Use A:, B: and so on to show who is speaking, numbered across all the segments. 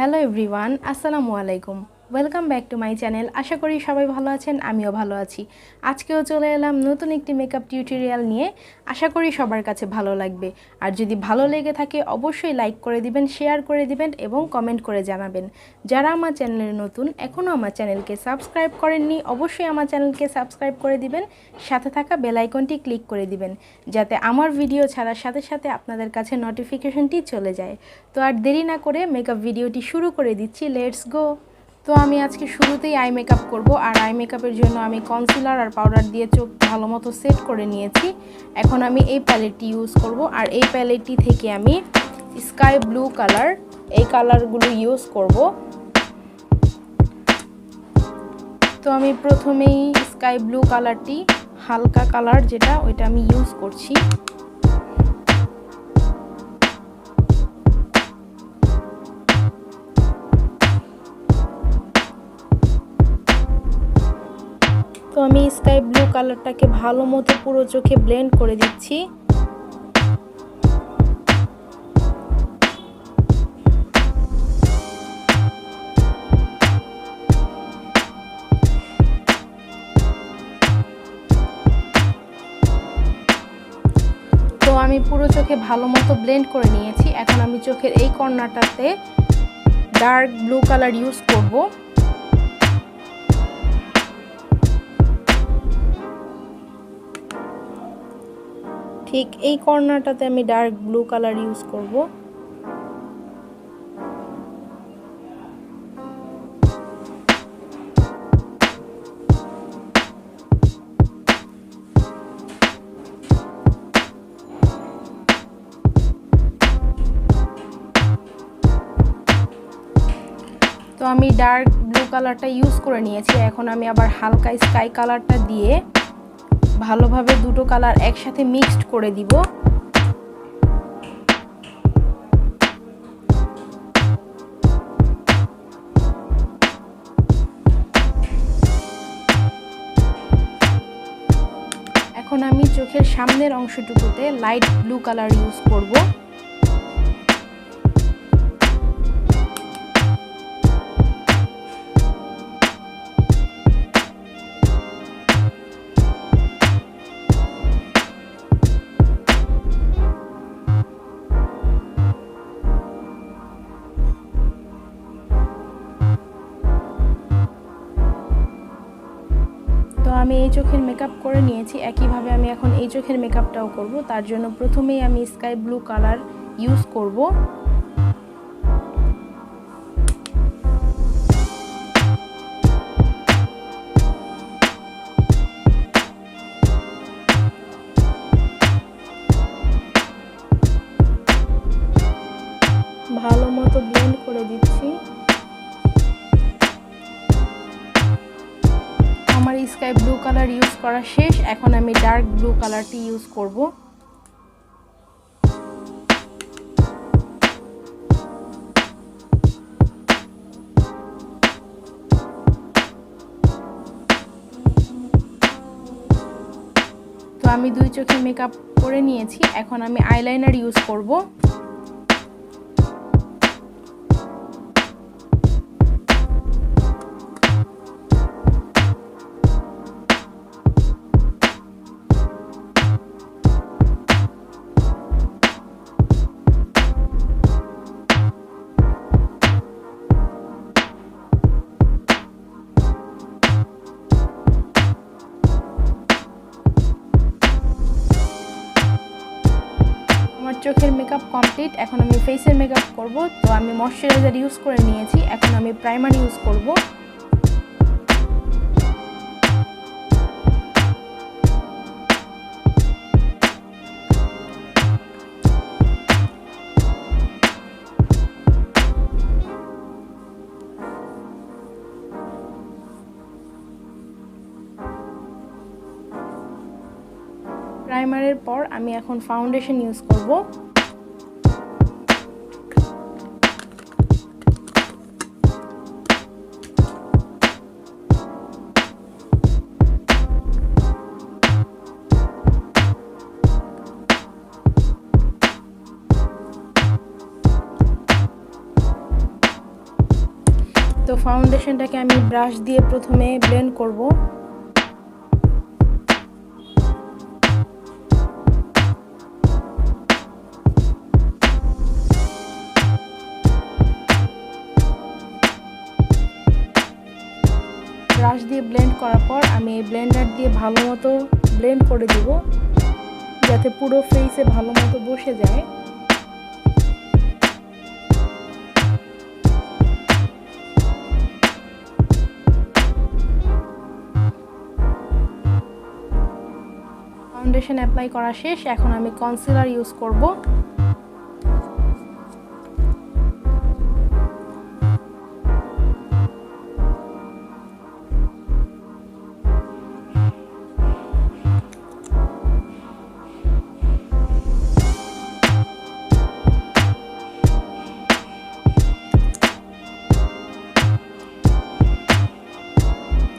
A: Hello everyone, আসসালামু আলাইকুম। Welcome back to my channel. আশা করি সবাই ভালো আছেন, আমিও ভালো আছি। আজকেও চলে এলাম নতুন একটি মেকআপ টিউটোরিয়াল নিয়ে। আশা করি সবার কাছে ভালো লাগবে। আর যদি ভালো লেগে থাকে অবশ্যই লাইক করে দিবেন, শেয়ার করে দিবেন এবং কমেন্ট করে জানাবেন। যারা আমার চ্যানেলে নতুন, এখনও আমার চ্যানেলকে সাবস্ক্রাইব করেননি, অবশ্যই আমার চ্যানেলকে সাবস্ক্রাইব করে দিবেন। সাথে থাকা বেল আইকনটি ক্লিক করে দিবেন, যাতে আমার ভিডিও ছাড়ার সাথে সাথে আপনাদের কাছে নোটিফিকেশনটি চলে যায়। তো আর দেরি না করে মেকআপ ভিডিওটি শুরু করে দিচ্ছি, লেটস গো। তো আমি আজকে শুরুতেই আই মেকআপ করব, আর আই মেকআপের জন্য আমি কনসিলার আর পাউডার দিয়ে চোখ ভালো মতো সেট করে নিয়েছি। এখন আমি এই প্যালেটটি ইউজ করব, আর এই প্যালেটটি থেকে আমি স্কাই ব্লু কালার, এই কালারগুলো ইউজ করব। তো আমি প্রথমেই স্কাই ব্লু কালারটি, হালকা কালার যেটা, ওইটা আমি ইউজ করছি। তো আমি স্কাই ব্লু কালারটাকে ভালো মতো পুরো চোখে ব্লেন্ড করে দিচ্ছি। তো আমি পুরো চোখে ভালো মতো ব্লেন্ড করে নিয়েছি। এখন আমি চোখের এই কর্নারটাতে ডার্ক ব্লু কালার ইউজ করব। ঠিক এই কর্নারটাতে আমি ডার্ক ব্লু কালার ইউজ করব। তো আমি ডার্ক ব্লু কালারটা ইউজ করে নিয়েছি। এখন আমি আবার হালকা স্কাই কালারটা দিয়ে ভালোভাবে দুটো কালার একসাথে মিক্সড করে দিব। এখন আমি চোখের সামনের অংশটুকুতে লাইট ব্লু কালার ইউজ করব। তো আমি এই চোখের মেকআপ করে নিয়েছি। একইভাবে আমি এখন এই চোখের মেকআপটাও করব। তার জন্য প্রথমেই আমি স্কাই ব্লু কালার ইউজ করব। ভালো মতো ব্লেন্ড করে দিচ্ছি। আমার স্কাই ব্লু কালার ইউজ করা শেষ। এখন আমি ডার্ক ব্লু কালারটি ইউজ করব। তো আমি দুই চোখে মেকআপ করে নিয়েছি। এখন আমি আইলাইনার ইউজ করব। চোখের মেকআপ কমপ্লিট। এখন আমি ফেসের মেকআপ করব। তো আমি ময়শ্চারাইজার ইউজ করে নিয়েছি। এখন আমি প্রাইমার ইউজ করব। প্রাইমারের পর আমি এখন ফাউন্ডেশন ইউজ করব। তো ফাউন্ডেশনটাকে আমি ব্রাশ দিয়ে প্রথমে ব্লেন্ড করব। ব্রাশ দিয়ে ব্লেন্ড করার পর আমি এই ব্লেন্ডার দিয়ে ভালো মতো ব্লেন্ড করে দিব, যাতে পুরো ফেসে ভালো মতো বসে যায়। ফাউন্ডেশন অ্যাপ্লাই করা শেষ, এখন আমি কনসিলার ইউজ করব।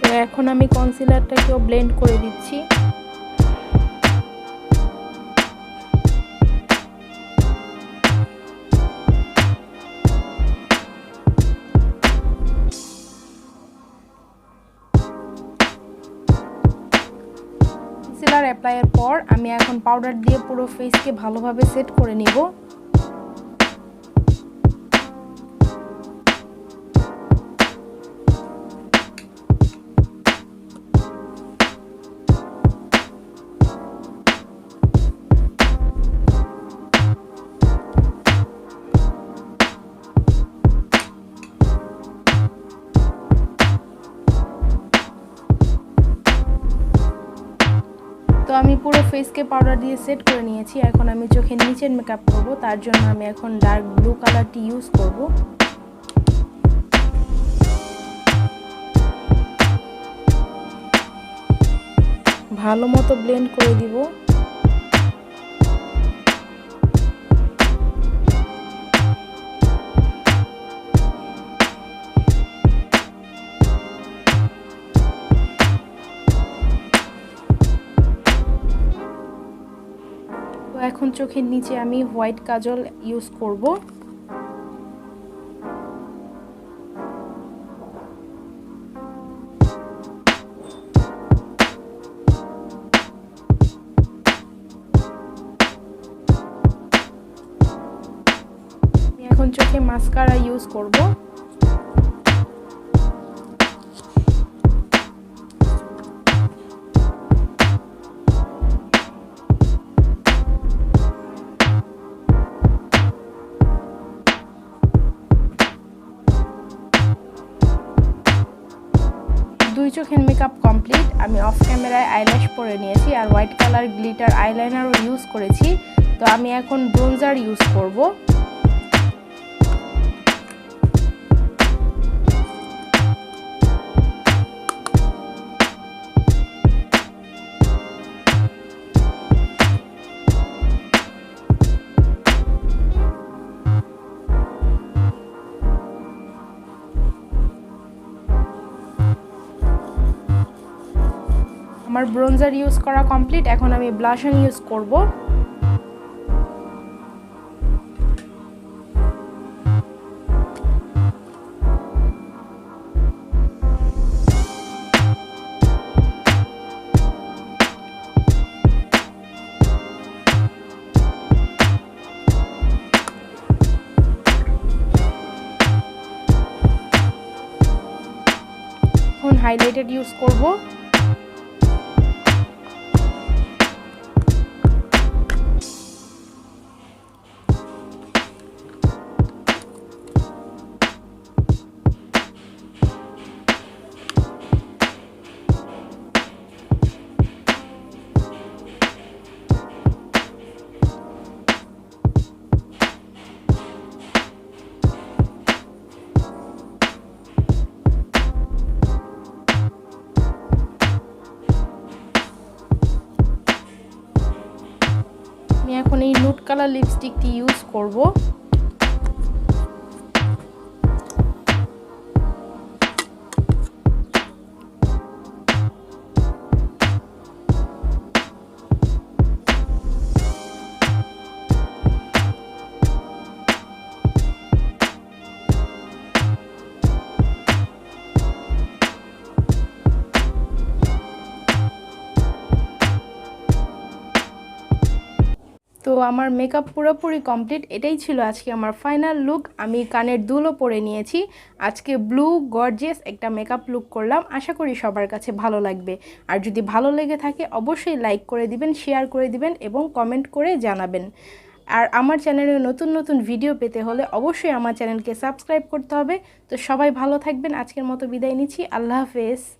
A: তো এখন আমি কনসিলারটাকেও ব্লেন্ড করে দিচ্ছি। কনসিলার অ্যাপ্লাইয়ের পর আমি এখন পাউডার দিয়ে পুরো ফেসকে ভালোভাবে সেট করে নিব। তো আমি পুরো ফেসকে পাউডার দিয়ে সেট করে নিয়েছি। এখন আমি চোখের নিচের মেকআপ করব, তার জন্য আমি এখন ডার্ক ব্লু কালারটি ইউজ করব। ভালো মতো ব্লেন্ড করে দিব। এখন চোখের নিচে আমি হোয়াইট কাজল ইউজ করব। এখন চোখে মাস্কারা ইউজ করব। দুই চোখের মেকআপ কমপ্লিট। আমি অফ ক্যামেরায় আইল্যাশ পরে নিয়েছি আর হোয়াইট কালার গ্লিটার আইলাইনারও ইউজ করেছি। তো আমি এখন ব্রোঞ্জার ইউজ করব। আমার ব্রোঞ্জার ইউজ করা কমপ্লিট। এখন আমি ব্লাশার ইউজ করব। এখন হাইলাইটার ইউজ করব। আমি এখন এই নুড কালার লিপস্টিকটি ইউজ করব। আমার মেকআপ পুরোপুরি কমপ্লিট। এটাই ছিল আজকে আমার ফাইনাল লুক। আমি কানের দুলও পরে নিয়েছি। আজকে ব্লু গর্জিয়াস একটা মেকআপ লুক করলাম। আশা করি সবার কাছে ভালো লাগবে। আর যদি ভালো লেগে থাকে অবশ্যই লাইক করে দিবেন, শেয়ার করে দিবেন এবং কমেন্ট করে জানাবেন। আর আমার চ্যানেলে নতুন নতুন ভিডিও পেতে হলে অবশ্যই আমার চ্যানেলকে সাবস্ক্রাইব করতে হবে। তো সবাই ভালো থাকবেন। আজকের মতো বিদায় নিচ্ছি। আল্লাহ হাফেজ।